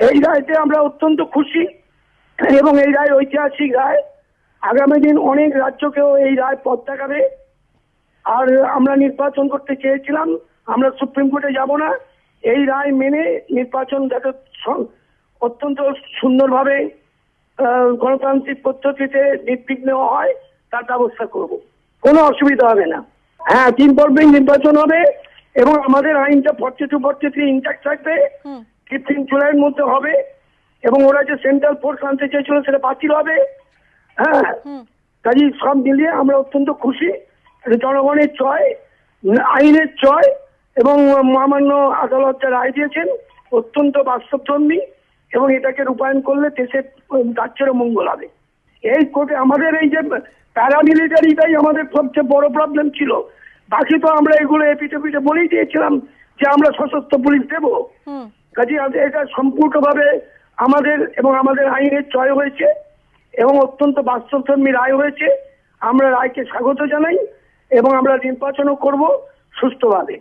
এই রায়তে আমরা অত্যন্ত খুশি এবং এই রায় ঐতিহাসিক রায়। আগামী দিন অনেক রাজ্যকেও এই রায় পথ দেখাবে। আর আমরা নির্বাচন করতে চেয়েছিলাম, আমরা সুপ্রিম কোর্টে যাব না, এই রায় মেনে নির্বাচন যাতে অত্যন্ত সুন্দরভাবে গণতান্ত্রিক পদ্ধতিতে নির্বিঘ্ন হয় তার ব্যবস্থা করব, কোনো অসুবিধা হবে না। হ্যাঁ, 3 পর্বে নির্বাচন হবে এবং আমাদের আইনটা 42-43 ইনট্যাক্ট থাকবে, 15 জুলাইয়ের মধ্যে হবে এবং ওরা যে সেন্ট্রাল ফোর্স আনতে চেয়েছিল সেটা বাতিল হবে। হ্যাঁ, কাজে সব মিলিয়ে আমরা অত্যন্ত খুশি। জনগণের চয়, আইনের চয় এবং মহামান্য আদালত যা রায় দিয়েছেন অত্যন্ত বাস্তবধর্মী এবং এটাকে রূপায়ণ করলে দেশের রাজ্যেরও মঙ্গল হবে। এই কোর্টে আমাদের এই যে প্যারামিলিটারিটাই আমাদের সবচেয়ে বড় প্রবলেম ছিল। বাকি তো আমরা এগুলো এপিটে বলেই দিয়েছিলাম যে আমরা সশস্ত্র পুলিশ দেবো। কাজে এটা সম্পূর্ণভাবে আমাদের এবং আমাদের আইনের চয় হয়েছে এবং অত্যন্ত বাস্তবধর্মী রায় হয়েছে। আমরা রায়কে স্বাগত জানাই এবং আমরা নির্বাচনও করব সুষ্ঠুভাবে।